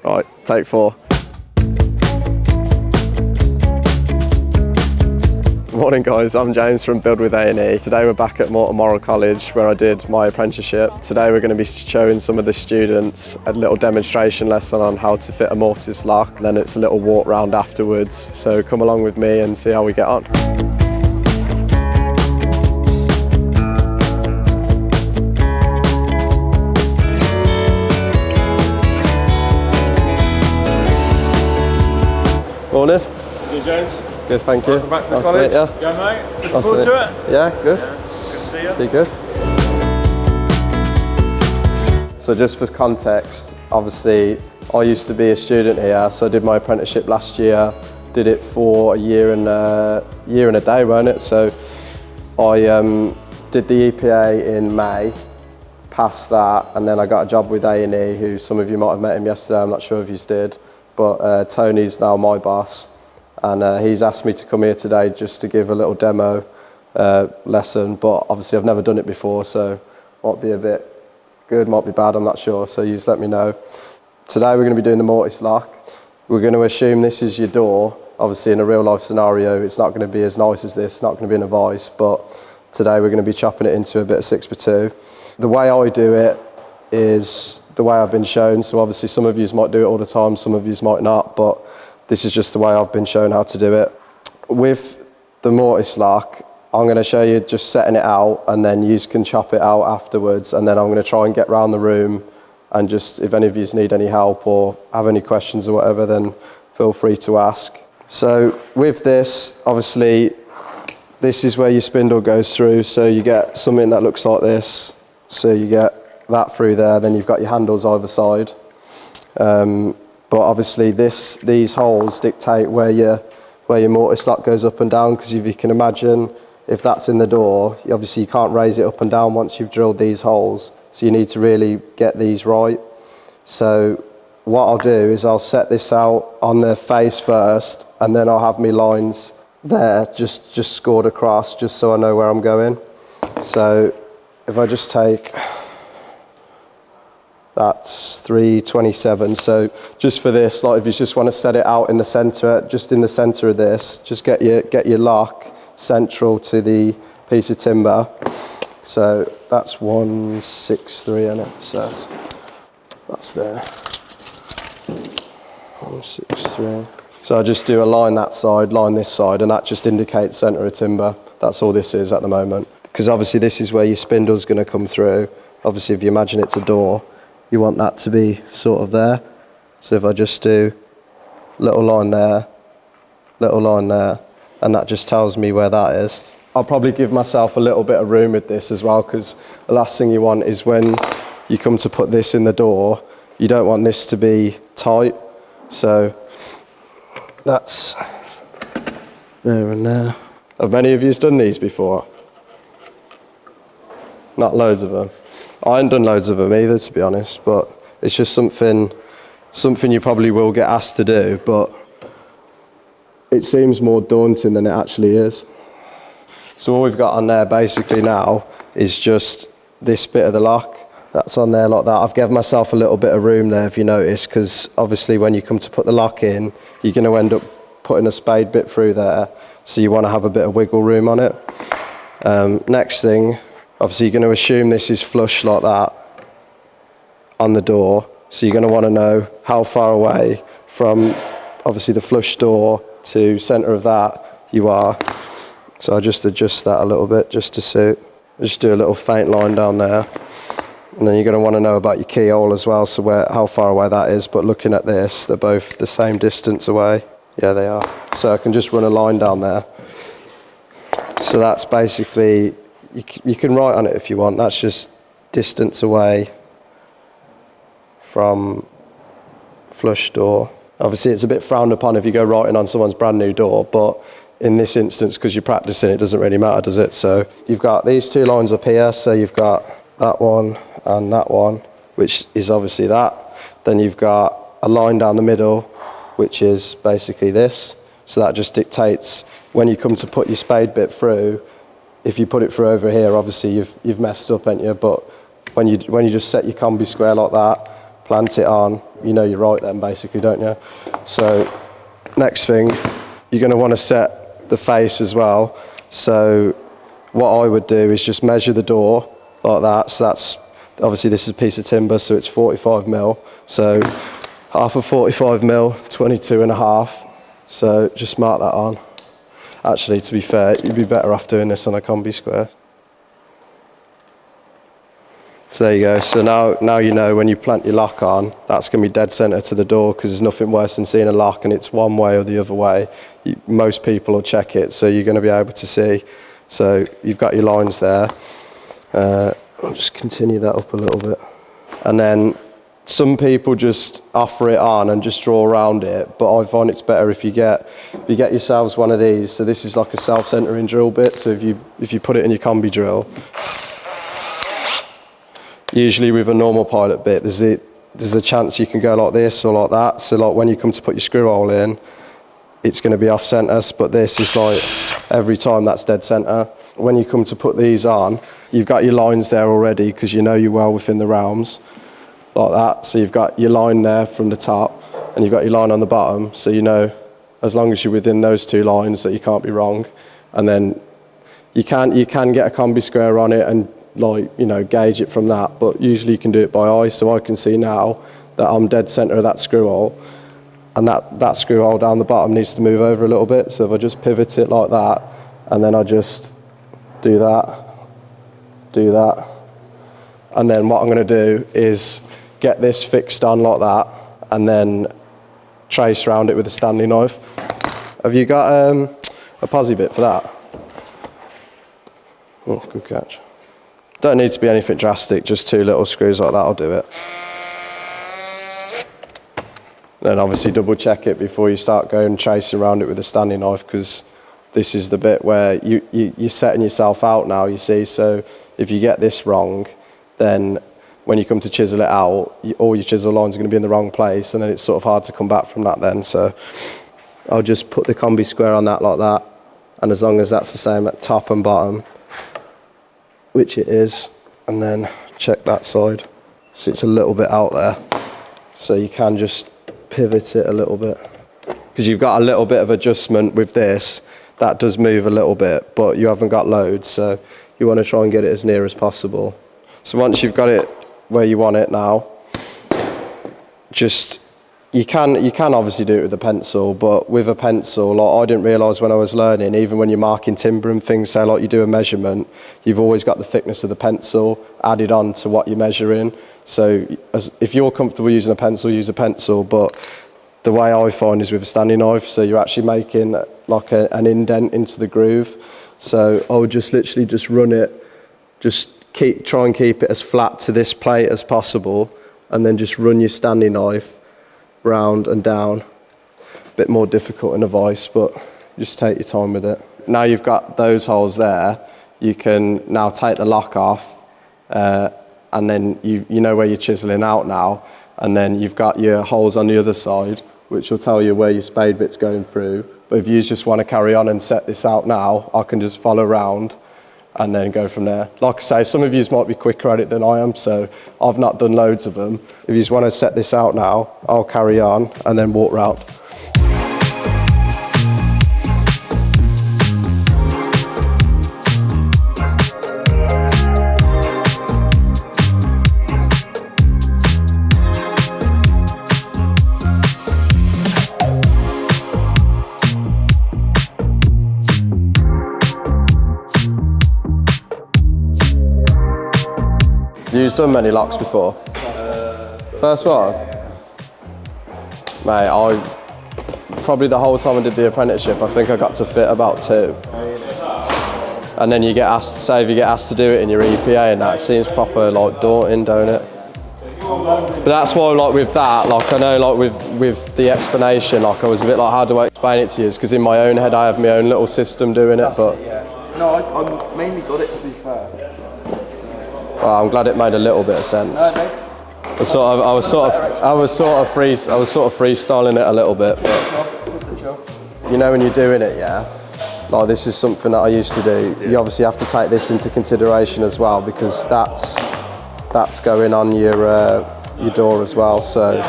Right, take 4. Morning guys, I'm James from Build with A&E. Today we're back at Moreton Morrell College where I did my apprenticeship. Today we're going to be showing some of the students a little demonstration lesson on how to fit a Mortice lock. Then it's a little walk round afterwards. So come along with me and see how we get on. Morning. You James? Good, thank you. Welcome back to the nice college. To meet you. Go mate. Looking forward to it? Yeah, good. Yeah. Good to see you. Be good. So just for context, obviously I used to be a student here, so I did my apprenticeship last year. Did it for a year and a day, weren't it? So I did the EPA in May, passed that, and then I got a job with A&E, who some of you might have met him yesterday. I'm not sure if you did, but Tony's now my boss. And he's asked me to come here today just to give a little demo lesson, but obviously I've never done it before, so might be a bit good, might be bad, I'm not sure, so you just let me know. Today we're going to be doing the Mortice lock. We're going to assume this is your door. Obviously in a real life scenario it's not going to be as nice as this, it's not going to be in a vice, but today we're going to be chopping it into a bit of 6x2. The way I do it is the way I've been shown, so obviously some of you might do it all the time, some of you might not, but this is just the way I've been shown how to do it. With the Mortice lock, I'm going to show you just setting it out, and then you can chop it out afterwards, and then I'm going to try and get around the room, and just if any of you need any help or have any questions or whatever, then feel free to ask. So with this, obviously, this is where your spindle goes through, so you get something that looks like this. So you get that through there, then you've got your handles either side. But obviously these holes dictate where your Mortice lock goes up and down, because if you can imagine, if that's in the door, obviously you can't raise it up and down once you've drilled these holes, so you need to really get these right. So what I'll do is I'll set this out on the face first, and then I'll have my lines there just scored across, just so I know where I'm going. So if I just take, that's 327. So just for this, like if you just want to set it out in the center, just in the center of this, just get your lock central to the piece of timber. So that's 163 in it. So that's there. 163. So I just do a line that side, line this side, and that just indicates center of timber. That's all this is at the moment. Because obviously this is where your spindle's going to come through. Obviously if you imagine it's a door, you want that to be sort of there. So if I just do little line there, and that just tells me where that is. I'll probably give myself a little bit of room with this as well, because the last thing you want is when you come to put this in the door, you don't want this to be tight. So that's there and there. Have many of you done these before? Not loads of them. I haven't done loads of them either, to be honest, but it's just something you probably will get asked to do, but it seems more daunting than it actually is. So all we've got on there basically now is just this bit of the lock. That's on there like that. I've given myself a little bit of room there, if you notice, because obviously when you come to put the lock in, you're going to end up putting a spade bit through there, so you want to have a bit of wiggle room on it. Next thing, obviously you're going to assume this is flush like that on the door, so you're going to want to know how far away from obviously the flush door to centre of that you are. So I just adjust that a little bit just to suit. Just do a little faint line down there, and then you're going to want to know about your keyhole as well, so how far away that is. But looking at this, they're both the same distance away. Yeah, they are. So I can just run a line down there. So that's basically, you can write on it if you want, that's just distance away from flush door. Obviously it's a bit frowned upon if you go writing on someone's brand new door, but in this instance, because you're practicing, it doesn't really matter, does it? So you've got these two lines up here, so you've got that one and that one, which is obviously that. Then you've got a line down the middle, which is basically this. So that just dictates when you come to put your spade bit through. If you put it through over here, obviously you've messed up, ain't you? But when you just set your combi square like that, plant it on, you know you're right then basically, don't you? So next thing, you're going to want to set the face as well. So what I would do is just measure the door like that. So that's, obviously this is a piece of timber, so it's 45 mil. So half of 45 mil, 22.5. So just mark that on. Actually, to be fair, you'd be better off doing this on a combi square. So there you go. So now you know when you plant your lock on, that's going to be dead centre to the door, because there's nothing worse than seeing a lock and it's one way or the other way. Most people will check it, so you're going to be able to see. So you've got your lines there. I'll just continue that up a little bit. And then some people just offer it on and just draw around it, but I find it's better if you get yourselves one of these. So this is like a self-centering drill bit. So if you put it in your combi drill, usually with a normal pilot bit, there's a chance you can go like this or like that. So like when you come to put your screw hole in, it's going to be off centre, but this is like every time that's dead centre. When you come to put these on, you've got your lines there already because you know you're well within the realms, like that. So you've got your line there from the top and you've got your line on the bottom, so you know as long as you're within those two lines that you can't be wrong. And then you can get a combi square on it and gauge it from that, but usually you can do it by eye. So I can see now that I'm dead centre of that screw hole, and that screw hole down the bottom needs to move over a little bit. So if I just pivot it like that, and then I just do that, and then what I'm going to do is get this fixed on like that, and then trace around it with a Stanley knife. Have you got a posi bit for that? Oh, good catch. Don't need to be anything drastic, just 2 little screws like that, I'll do it. Then obviously double check it before you start going tracing around it with a Stanley knife, because this is the bit where you're setting yourself out now, you see. So if you get this wrong, then when you come to chisel it out, all your chisel lines are going to be in the wrong place, and then it's sort of hard to come back from that then. So I'll just put the combi square on that like that, and as long as that's the same at top and bottom, which it is, and then check that side. So it's a little bit out there, so you can just pivot it a little bit, because you've got a little bit of adjustment with this. That does move a little bit, but you haven't got loads, so you want to try and get it as near as possible. So once you've got it where you want it now, just you can obviously do it with a pencil, but with a pencil, like I didn't realise when I was learning, even when you're marking timber and things, say like you do a measurement, you've always got the thickness of the pencil added on to what you're measuring. So if you're comfortable using a pencil, use a pencil, but the way I find is with a Stanley knife, so you're actually making like an indent into the groove. So I would just literally just run it, just try and keep it as flat to this plate as possible, and then just run your Stanley knife round and down. A bit more difficult in a vise, but just take your time with it. Now you've got those holes there, you can now take the lock off, and then you know where you're chiseling out now, and then you've got your holes on the other side, which will tell you where your spade bit's going through. But if you just want to carry on and set this out now, I can just follow around and then go from there. Like I say, some of you might be quicker at it than I am, so I've not done loads of them. If you just want to set this out now, I'll carry on and then walk round. You've done many locks before? First one? Mate, probably the whole time I did the apprenticeship, I think I got to fit about 2. And then you get asked, say if you get asked to do it in your EPA, and that seems proper like daunting, don't it? But that's why, like with that, like I know, like with the explanation, like I was a bit like, how do I explain it to you? Because in my own head, I have my own little system doing it, but. No, I'm mainly got it, to be fair. Well, I'm glad it made a little bit of sense. I was sort of freestyling it a little bit, but you know when you're doing it, yeah. Like this is something that I used to do. You obviously have to take this into consideration as well, because that's going on your your door as well. So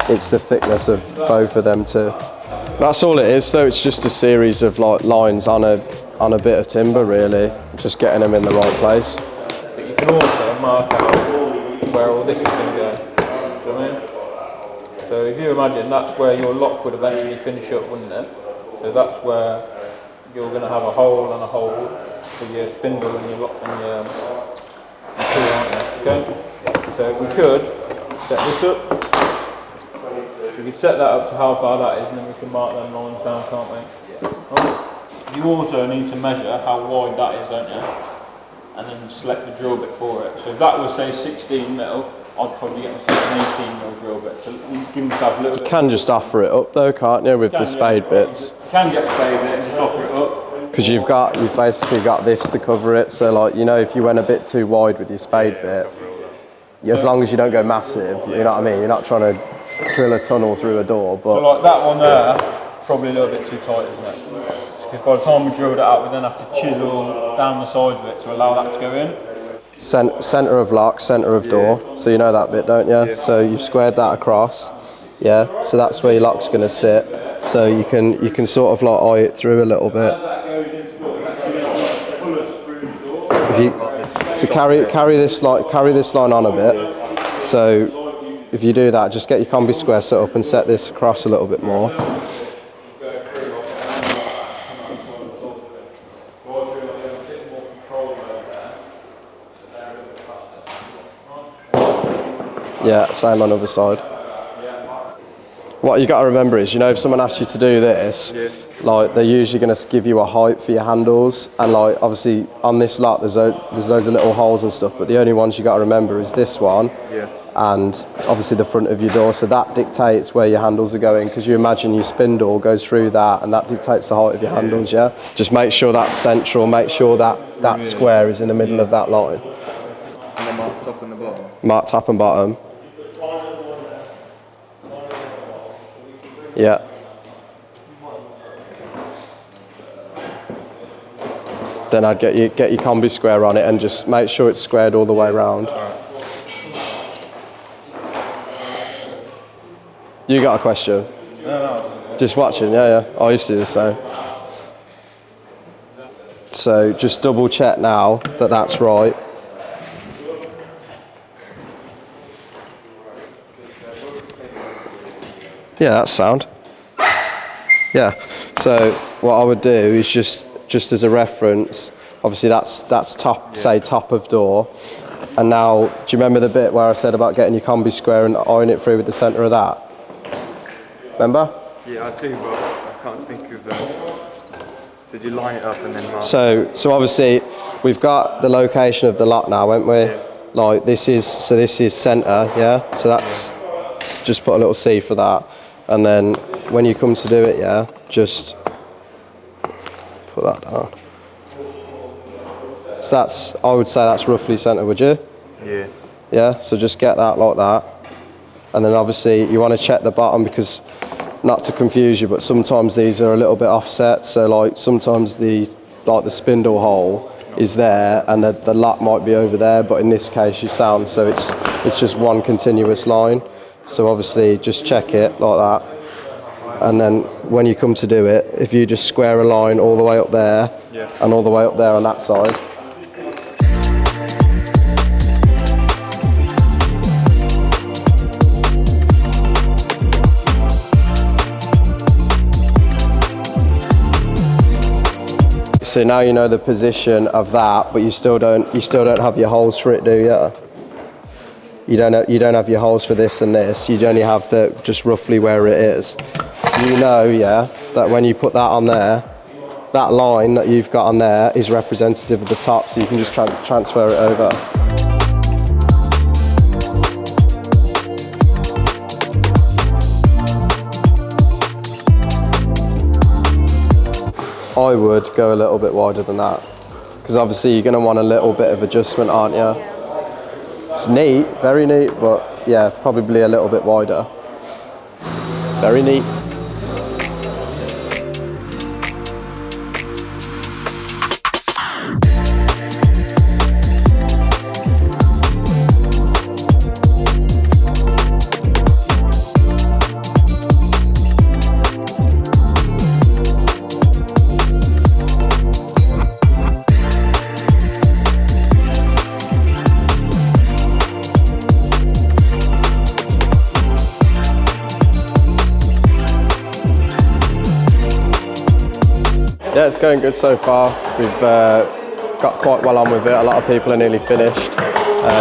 it's the thickness of both of them too. That's all it is. So it's just a series of like lines on a bit of timber, really, just getting them in the right place. But you can also mark out where all this is going to go. Do you know what I mean? So if you imagine that's where your lock would eventually finish up, wouldn't it? So that's where you're going to have a hole and a hole for your spindle and your lock and your tool, aren't you? Okay? So we could set this up. So we could set that up to how far that is, and then we can mark them lines down, can't we? You also need to measure how wide that is, don't you? And then select the drill bit for it. So if that was, say, 16 mil, I'd probably get myself an 18 mil drill bit. So you give yourself a little bit. You can just offer it up though, can't you, with the spade bits? You can get a spade bit and just offer it up. Because you've basically got this to cover it. So like, you know, if you went a bit too wide with your spade bit, as long as you don't go massive, you know what I mean? You're not trying to drill a tunnel through a door. But so like that one there, is probably a little bit too tight, isn't it? Because by the time we drilled it out, we then have to chisel down the sides of it to allow that to go in. Centre of lock, centre of door. So you know that bit, don't you? So you've squared that across. Yeah. So that's where your lock's going to sit. So you can sort of like eye it through a little bit. So carry this line on a bit. So if you do that, just get your combi square set up and set this across a little bit more. Yeah, same on the other side. What you got to remember is, you know, if someone asks you to do this, like they're usually going to give you a height for your handles, and like obviously on this lot there's loads of little holes and stuff, but the only ones you got to remember is this one, and obviously the front of your door. So that dictates where your handles are going, because you imagine your spindle goes through that, and that dictates the height of your handles. Yeah. Just make sure that's central. Make sure that square is in the middle of that line. And then mark top and the bottom. Mark top and bottom. Yeah. Then I'd get your combi square on it and just make sure it's squared all the way around. You got a question? No. Just watching, yeah. I used to do the same. So just double check now that that's right. Yeah, that's sound. Yeah. So what I would do is just as a reference, obviously that's top, say top of door. And now, do you remember the bit where I said about getting your combi square and eyeing it through with the centre of that? Remember? Yeah, I do, but I can't think of so do you line it up and then mark? So obviously we've got the location of the lot now, haven't we? Yeah. Like this is centre, yeah. So that's just put a little C for that, and then when you come to do it, yeah, just put that down. So I would say that's roughly centre, would you? Yeah. Yeah. So just get that like that, and then obviously you want to check the bottom, because not to confuse you, but sometimes these are a little bit offset. So like sometimes the spindle hole is there and the lot might be over there, but in this case you sound, so it's just one continuous line. So obviously just check it like that, and then when you come to do it, if you just square a line all the way up there and all the way up there on that side. So now you know the position of that, but you still don't have your holes for it, do you? You don't have your holes for this and this. You only have just roughly where it is. You know, yeah, that when you put that on there, that line that you've got on there is representative of the top, so you can just transfer it over. I would go a little bit wider than that, because obviously you're going to want a little bit of adjustment, aren't you? It's neat, very neat, but yeah, probably a little bit wider. Very neat. Yeah, it's going good so far. We've got quite well on with it. A lot of people are nearly finished.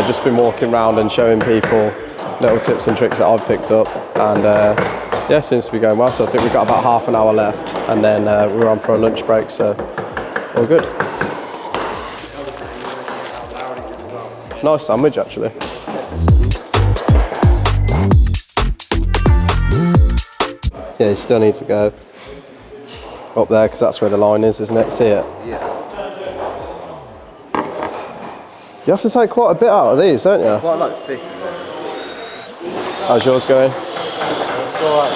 Just been walking around and showing people little tips and tricks that I've picked up, and yeah, it seems to be going well. So I think we've got about half an hour left, and then we're on for a lunch break, so all good. Nice sandwich, actually. Yeah, you still need to go up there because that's where the line is, isn't it? See it? Yeah. You have to take quite a bit out of these, don't you? Quite like thick. How's yours going? It's alright.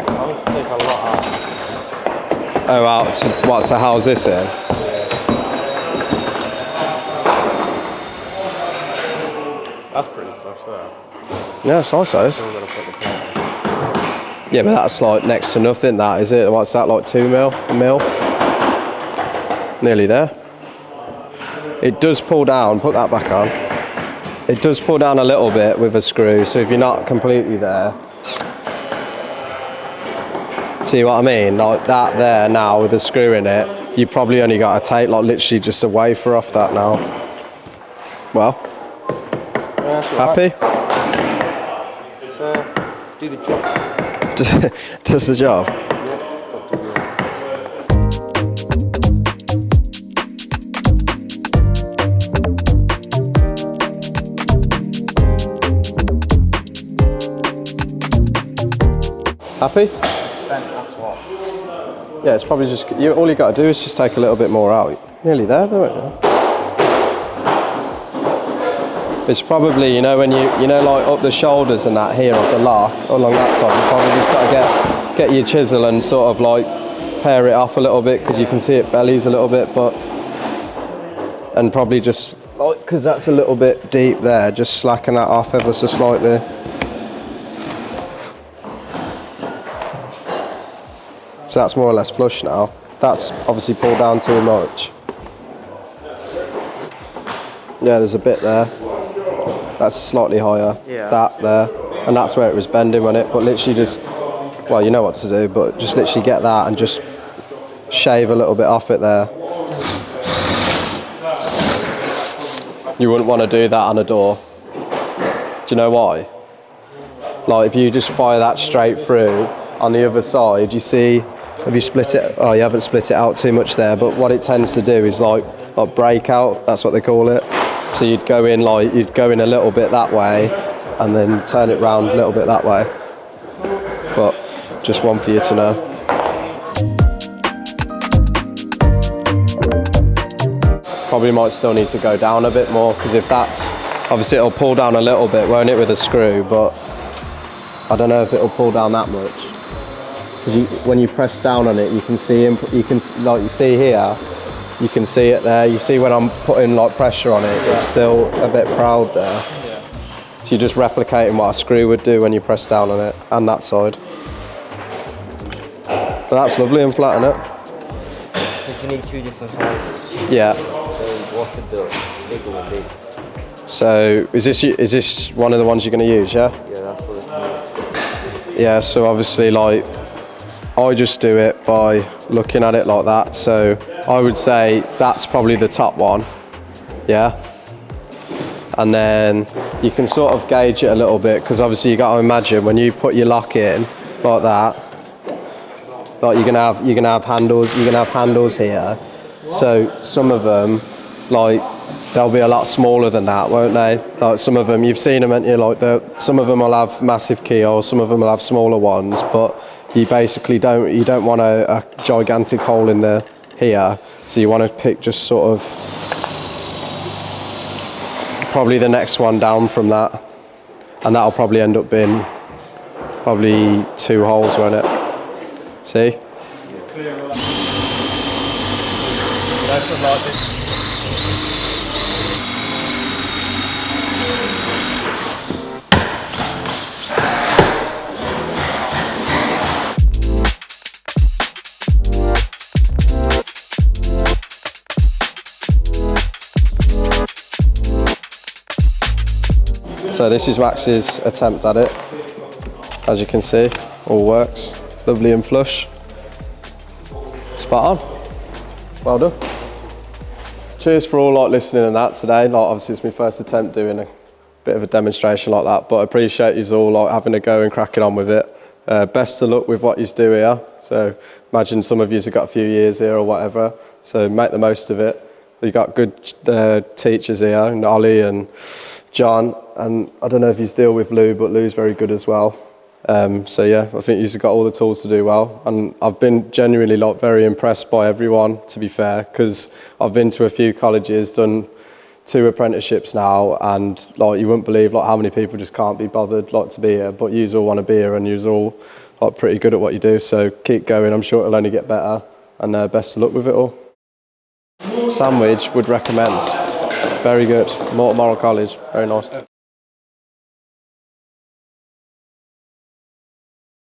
I need to take a lot out. Oh, out to what? To house this in? That's pretty flush there. Yeah, it's nice, those. Still gotta put the plate. Yeah, but that's like next to nothing. That is it. What's that, like 2 mil? A mil? Nearly there. It does pull down. Put that back on. It does pull down a little bit with a screw. So if you're not completely there, see what I mean? Like that there now with a screw in it, you probably only got to take like literally just a wafer off that now. Well, happy? So, do the job. Does the job? Yeah, got to do it. Happy? That's what. Yeah, it's probably just, all you got to do is just take a little bit more out. Nearly there, though, isn't it? It's probably, you know, when you know, like up the shoulders and that here of the lock, along that side, you probably just got to get your chisel and sort of like pare it off a little bit because you can see it bellies a little bit, but, and probably just, like, because that's a little bit deep there, just slacken that off ever so slightly. So that's more or less flush now. That's obviously pulled down too much. Yeah, there's a bit there. That's slightly higher. Yeah. That there. And that's where it was bending, wasn't it? But literally just, well, you know what to do, but just literally get that and just shave a little bit off it there. You wouldn't want to do that on a door. Do you know why? Like if you just fire that straight through on the other side, you see, have you split it? Oh, you haven't split it out too much there, but what it tends to do is like break out, that's what they call it. So you'd go in a little bit that way and then turn it round a little bit that way. But just one for you to know. Probably might still need to go down a bit more because if that's, obviously it'll pull down a little bit, won't it, with a screw, but I don't know if it'll pull down that much. When you press down on it, you can see, like you see here, you can see it there. You see when I'm putting like pressure on it, it's still a bit proud there. Yeah. So you're just replicating what a screw would do when you press down on it, and that side. But that's lovely and flat, isn't it? Did you need 2 different sizes? Yeah. So what could the bigger one be? So is this one of the ones you're going to use? Yeah. Yeah, that's what it's called. Yeah. So obviously, like, I just do it by looking at it like that. So I would say that's probably the top one, yeah? And then you can sort of gauge it a little bit because obviously you got to imagine when you put your lock in like that, like you're gonna have handles here. So some of them, like, they'll be a lot smaller than that, won't they? Like some of them, you've seen them, haven't you? Like some of them will have massive keyholes, some of them will have smaller ones, but you basically don't want a gigantic hole in the here, so you want to pick just sort of probably the next one down from that, and that'll probably end up being probably 2 holes, won't it? See? So this is Max's attempt at it. As you can see, all works. Lovely and flush. Spot on. Well done. Cheers for all listening and that today. Obviously it's my first attempt doing a bit of a demonstration like that, but I appreciate you all having a go and cracking on with it. Best of luck with what you do here. So imagine some of you have got a few years here or whatever, so make the most of it. You've got good teachers here, and Ollie and John, and I don't know if you deal with Lou, but Lou's very good as well. So yeah, I think you've got all the tools to do well, and I've been genuinely very impressed by everyone, to be fair, because I've been to a few colleges, done 2 apprenticeships now, and you wouldn't believe how many people just can't be bothered to be here, but you all want to be here, and you're all pretty good at what you do, so keep going. I'm sure it'll only get better, and best of luck with it all. Sandwich, would recommend. Very good. Moreton Morrell College, very nice.